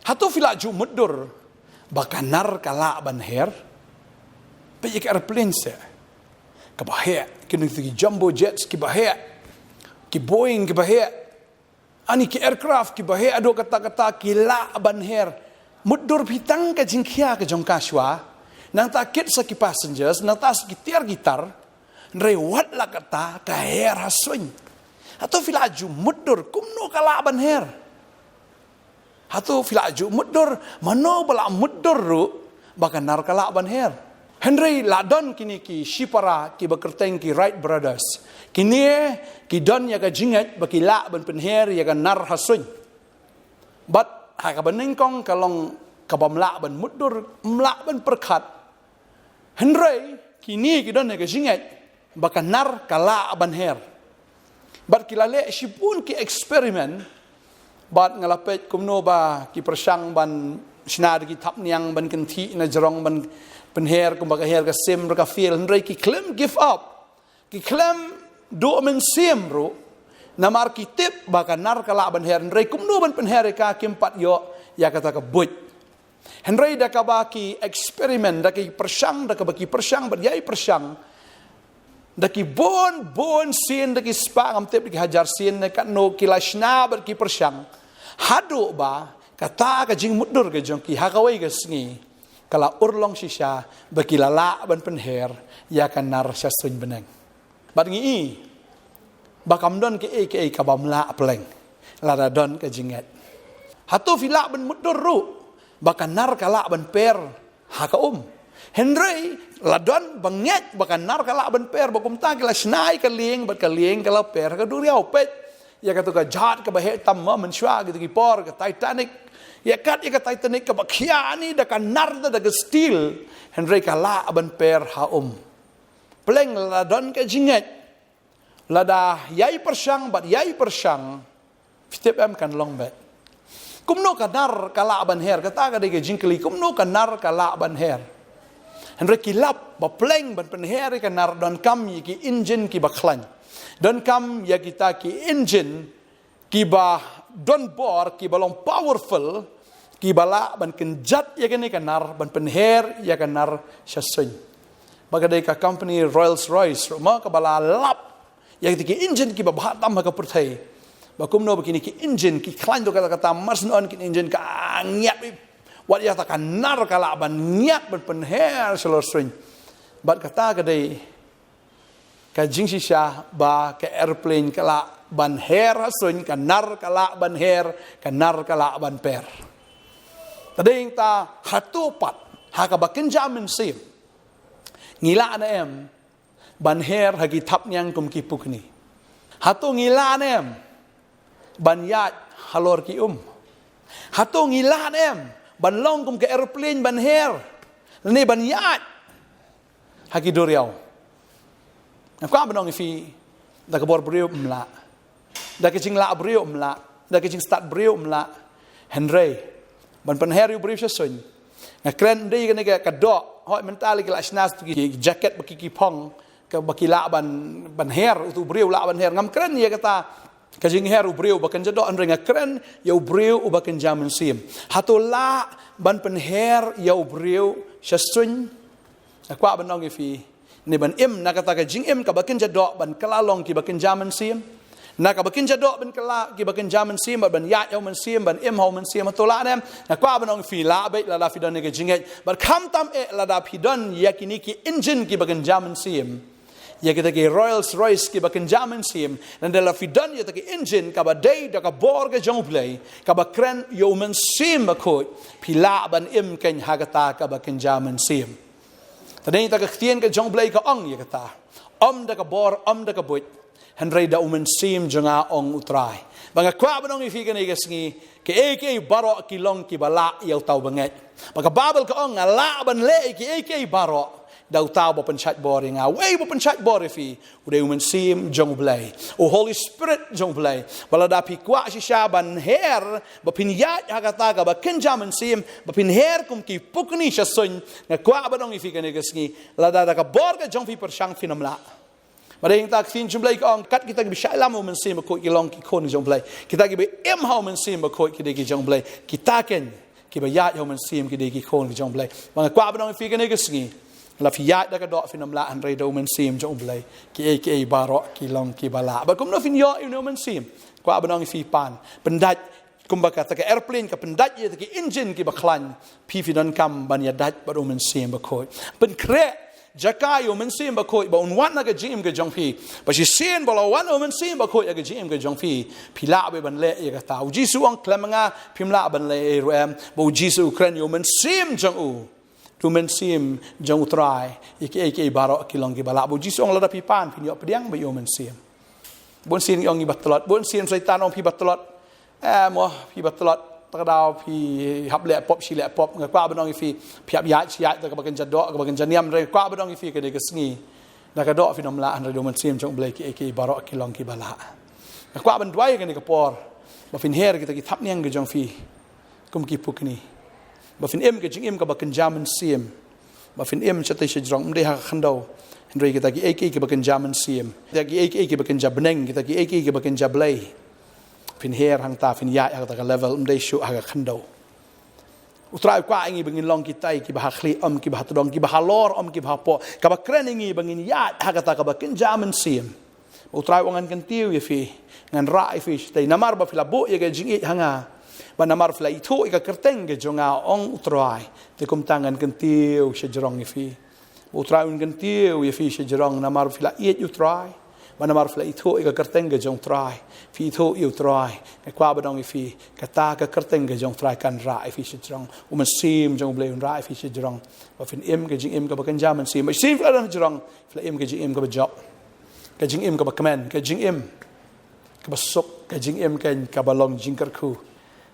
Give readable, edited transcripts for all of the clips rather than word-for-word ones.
Hatu filaju mudur bakanar kala banher. Payik airplane se. Kabahek kini jumbo jets kibahek. Ki Boeing kibahek. Ani ki aircraft kibahek ado kata-kata kila banher. Mudur pitang ka jingkia ka jong kaswa. Nang takit sa ki passengers, nang tas ki tiar gitar. Rewat la kata ka her haswing. Hatu filaju mudur kumno kala banher. Hatu filaju mudur mano bala mudur ru bakanar kala banher. Henry ladon kini ki shipara ki bakerteng ki Wright brothers. Kini ki don ya ka jingat bakila ban penher ya ka nar haswing. But ha ka beningkong kalong kabamla ban mudur mla ban perkat. Henry kini ki don ya ka jingat bakanar kala banher. But kilale sipun ki eksperimen bat ngalapet kumno ba ki persang ban sinad ki tap niang ban kenti na jerong ban penher kumbaga her ka sim ka feel ndrai ki claim give up ki claim do men sim ro na mar ki tip ba kanar kala ban her ndrai kumno ban penher ka kimpat yo ya kata ka buj ndrai da ka ba ki eksperimen da ki persang da ka ba ki persang ba yai persang daki bon sin daki spa ngam tep daki hajar sin kat no kilashna ber ki persang hadu ba kata ka jing mudur ke jong ki hakawai ke sngi kala urlong shisha baki lala ban penher ya kanar syasuin beneng bat ngi bakam don ke ka bamla pleng lada don ke jinget hatu fila ban mudur ru bakanar kala ban per hakaum Henry ladon banget bakan nar kala ban per bakum ta kala snai kalieng bat kalieng kala per ka duriau pet ya ka tu ka jat ka bahe tamma menshwa gitu ki por ka Titanic ya kat ya ka Titanic ka bakhiani da ka nar da ka steel Henry kala ban per haum pleng ladon ka jinget lada yai persang bat yai persang fitep em kan long bet kumno ka nar kala ban her kata ka de jingkli kumno ka nar kala ban her Henry kilap ba pleng ban penher ka nar don kam ki engine ki baklan don kam ya kita ki engine ki ba don bor ki balong powerful ki bala ban kenjat ya kene ka nar ban penher ya ka nar syasyn bagadai ka company Rolls-Royce ma ka bala lap ya ki engine ki ba batam ka perthai ba kumno begini ki engine ki klan do kata mars on ki engine ka ngiap wat ya takkan nar kala ban ngiap ban penher selor swing bat kata kadai ka jing sisha ba ka airplane kala ban her swing ka nar kala ban her ka nar kala ban per tading ta hatu pat ha ka bakin jamin sim ngila na em ban her hagi tap nyang kum ki pukni hatu ngila na em ban yat halor ki hatu ngila na em ban long kum ke airplane ban her ni ban yat haki doriau aku abanong ifi da ka bor brio mla da ka jing la brio mla da ka jing start brio mla Henry ban pan her yu brio sun na kren dei ka do hoi mentali ka asnas ki jacket baki ki pong ka baki la ban her utu brio la ban her ngam kren ye kata kajing her ubriu bakan jado anrenga kren ya ubriu ubakan jaman sim hatola ban pen her ya ubriu syasun akwa banong ifi ni ban im nakata kajing im ka bakan jado ban kalalong ki bakan jaman sim na ka bakan jado ban kala ki bakan jaman sim ban ya man sim ban im ho man sim hatola nem akwa banong ifi la bai la fidon ni kajing bar kham tam e la da fidon yakini ki engine ki bakan jaman sim ya kita ki Rolls-Royce ki bakan jaman sim dan dalam fidan ya taki engine ka ba day da ka bor ka jong play ka ba kren yo men sim ba ko pila ban im ken hagata ka bakan jaman sim tadai ta ka tien ka jong play ka ong ya kata da ka bor da ka but Henry da umen sim jonga ong utrai banga kwa banong ifi ka ni gasngi ke baro ki long ki bala yaw taw banget baka babel ka ong ala ban le ki baro daw tao ba panchat bori nga way ba panchat bori fi uday uman sim jong blay o Holy Spirit jong blay bala da pi kwa si shaban her ba pinyat hakata ba kenjaman sim ba pinher kum ki pukni siya sun nga kwa ba dong ifi kanigas ni lada da ka bor ka jong fi persyang finamla Madayang tak fin jong blay ka ang kat kita gibi syalam uman sim ba ko ilong ki kon jong blay kita gibi im ha uman sim ba ko ki jong blay kita ken ki ba ya yo man sim ki de ki khon ki jong blai ba kwa ba dong fi ka ne ka sngi la fi ya da ka do fi nam la an re do man sim jong blai ki ba ro ki long ki ba la ba kum no fin yo no man sim kwa ba dong fi pan pendat kum ba ka ta ka airplane ka pendat ye ta ki engine ki ba khlan pi fi don kam ban ya dat ba do man sim ba khoi pen kre Jakayo man sim ba khoi ba unwan na ka jim ka jong phi ba si sen ba lawan man sim ba khoi ka jim ka jong phi phila be ban le ye ka ta jisu ang klemanga phimla ban le ram ba jisu ukran yo man sim jong u tu man sim jong utrai ek baro kilong ki bala ba jisu ang la pi pan phin yo pdiang ba yo man sim bon sin yong ni batlot bon sin saitan ong phi batlot mo phi batlot ta dao phi hab le pop shi le pop nga kwa ba dong phi phiap ya ta ka ba kan jado ka ba kan janiam re kwa ba dong phi ka de ka sngi na ka do phi nom la an re do man sim jong ble ki baro ki long ki bala ka kwa ban dwai ka ni ka por ba fin her ki ta ki thap niang ka jong phi kum ki pukni ba fin em ka jing em ka ba kan jaman sim ba fin em cha te shi jong de ha khando Henry kita ki ba kan jaman sim ta ki ba kan jabneng kita ki ba kan jablai fin her hang ta fin ya ta ka level mdei shu ha ka khando utrai kwa ngi bangin long ki tai ki ba khli ki ba todong ki ba lor ki ba po ka ba kren ngi bangin ya ha ka ta ka ba kan jaman sim utrai wangan kan tiu ye fi ngan ra fi tai namar ba fila bo ye ga jing hanga ba namar fila itu ka kerteng ge jonga ong utrai te kum tangan kan tiu she jrong ye fi utrai un kan tiu ye fi she jrong namar fila it utrai mana mar fla itu ka kerteng ge jong try fi itu you try ka kwa ba dong fi ka ta ka kerteng ge jong try kan ra fi shi jong man sim jong ble ra fi shi jong ba fin em ge jing em ka ba kan jaman sim ba sim fa jong fla em ge jing em ka ba job ka jing em ka ba command ka jing em ka ba sok ka jing em ka ba long jing kar khu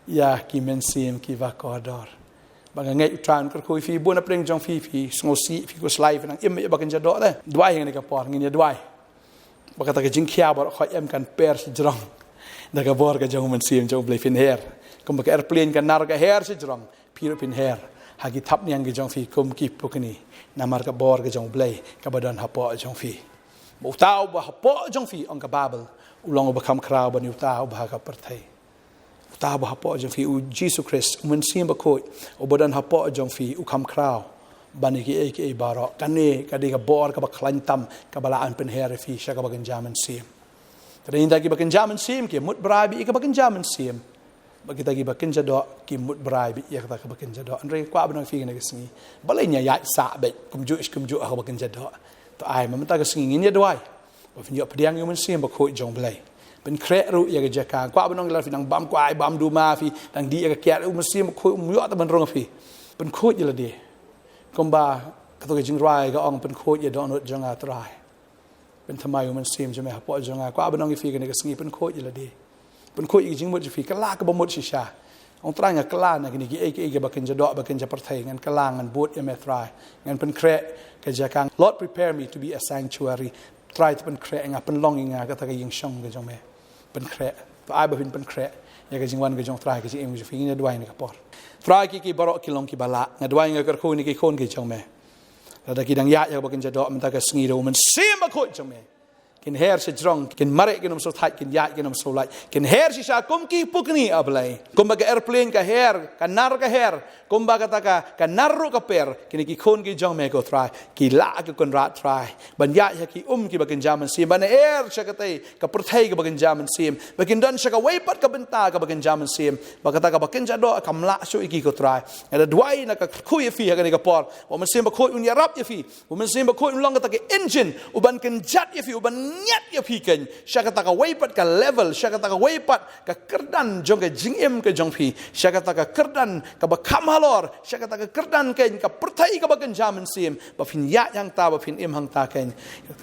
ya ki men sim ki va ko dor ba ngai tran kar khu fi bu na preng jong fi ngosi fi ko slide nang em ba kan jado le dwai ngai ka por ngi dwai bakata ka jingkhia bar khoi em kan per si jrong da ka bor ka jong man sim jong ble fin her kum ba airplane kan nar ka her si jrong pir pin her ha gi thap nyang gi jong fi kum ki pukni namar ka bor ka jong ble ka badan hapo jong fi bo tao ba hapo jong fi ong ka babel ulong ba kham khrao ba ni tao ba ka parthai tao ba hapo jong fi u Jesus Christ man sim ba khoi o badan hapo jong fi u kham khrao bani ki baro kane kadi ka bor ka baklan tam ka balaan pen her fi sha ka bagan jaman sim tadin da ki bagan jaman sim ki mut brabi ka bagan jaman sim bagita ki bagan jado ki mut brabi ya ka bagan jado andre kwa ban fi ne singi balai nya ya sa be kum ju ka bagan jado to ai ma ta ka singi ni dwai ba fin yo pdiang yo man sim ba khoi jong blai ben kre ru ya ka jaka kwa ban la fi nang bam kwa ai bam du ma fi dang di ka ka man sim khoi mu yo ta ban rong fi ben khoi la de kumba kato ke jing rai ga ong pen khot ye don jong a trai pen thamai man sim jame ha po jong a kwa banong fi ke ne sngi pen khot ye la de pen khot ye jing mo fi kala ka ba mo chi sha ong trai nga kala na ni ki ke ba ken jado ba ken ja parthai ngan kala ngan bot ye me trai ngan pen kre ke ja kang Lord prepare me to be a sanctuary try to pen kre nga pen longing nga ka ta ying shong ge jong me pen kre to ai ba pen kre ya ke jing wan ge jong trai ke jing fi ni dwai ne ka por trai ki baro ki long ki bala nga dwai nga kar khu ni ki khon ki chong me la da ki dang ya ba kin jado man ta ka sngi do man sim ba khoi chong me kin her se jrong kin mare kin so thai kin ya kin so lai kin her si sha kum ki pukni ablai kum ba ka airplane ka her ka nar ka her kum ba ka ta ka narru ka per kin ki khon ki jong me ko try ki la ka kon ra try ban ya ki ki ba kin jaman sim ban air sha ka tai ka perthai ka ba kin jaman sim ba kin dan sha ka wai pat ka benta ka ba kin jaman sim ba ka ta ka ba kin jado kam la so iki ko try ada dwai na ka khu ye fi ha ka ni ka por wa man sim ba khoi un ya rap ye fi wa man sim ba khoi un long ka ta ke engine u ban kin jat ye fi u ban nyat ya fi ken syakata ka waipat ka level syakata ka waipat ka kerdan jong ka jingem ka jong fi syakata ka kerdan ka ba khamhalor syakata ka kerdan ken ka perthai ka ba ken jaman sim ba fin ya yang ta ba fin im hang ta ken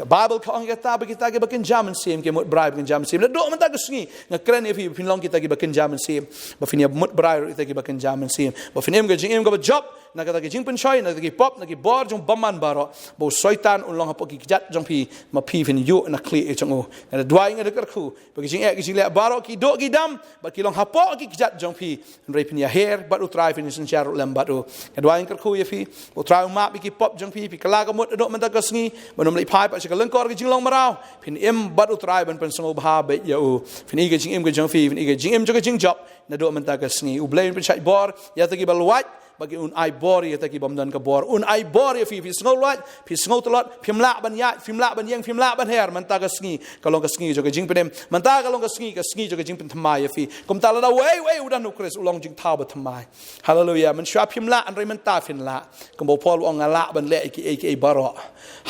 bible ka ong ta ba kita ka ba ken jaman sim ke mut bribe ken jaman sim la do man ta ka sngi na kren fi fin long kita ki ba ken jaman sim ba fin ya mut bribe ita ki ba ken jaman sim ba fin em ka jingem ka ba job na kata ki jing pen choi na ki pop na ki bor jong baman baro bo soitan un long ha po ki jat jong fi ma pi fin yu na kli e chongo na dwai nga dekar khu bagi jing ek jing le baro ki do ki dam ba ki long hapo ki kijat jong pi rei pin ya her ba u trai fin sin char lem ba u dwai nga khu ye fi u trai ma bi ki pop jong pi kala ka mot do man ta ka sngi ba nom le pai pa ka leng kor ki jing long marau pin em ba u trai ban pen song ba be ya u fin i ga jing em ga jong pi fin i ga jing em jo ga jing job na do man ta ka sngi u blame pen chai bor ya ta ki bal wat bagi un ai bor ya ta ki bom dan ka bor un ai bor ya fi sngo wat fi sngo tolot phim la ban ya phim la ban yang phim la ban her man ta ka sngi ka long ka sngi jo ka jing pedem man ta ka long ka sngi jo ka jing pen thamai ya fi kom ta la da we u dan nu kres u long jing tha ba thamai hallelujah man shwa phim la an re man ta fin la kom bo pol ong la ban le ki baro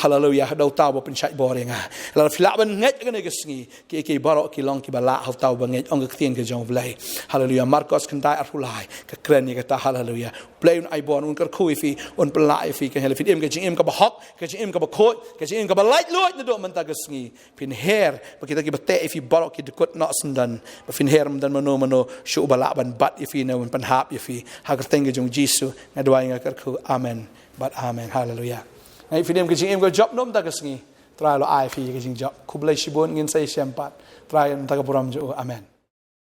hallelujah do ta bo pen chai bor nga la fi la ban nget ka ne ka sngi ki baro ki long ki ba la ha ta ba nget ong ka tien ka jong vlai hallelujah marcos kan dai arhulai ka kren ni ka ta hallelujah play un ai bon un kar khu fi un plai fi ka hel fi em ka jing em ka ba hok ka jing em ka ba khot ka jing em ka ba light lot na do man ta ka sngi pin her ba kita ki ba te fi barok ki de kot na sandan ba fin her man dan mano shu ba la ban bat fi na un pan hap fi ha ka teng jong jisu na do ai nga kar khu amen but amen hallelujah ai fi em ka jing em ka job nom ta ka sngi try lo ai fi ka jing job ku blai shibon ngin sai sempat try ta ka puram jo amen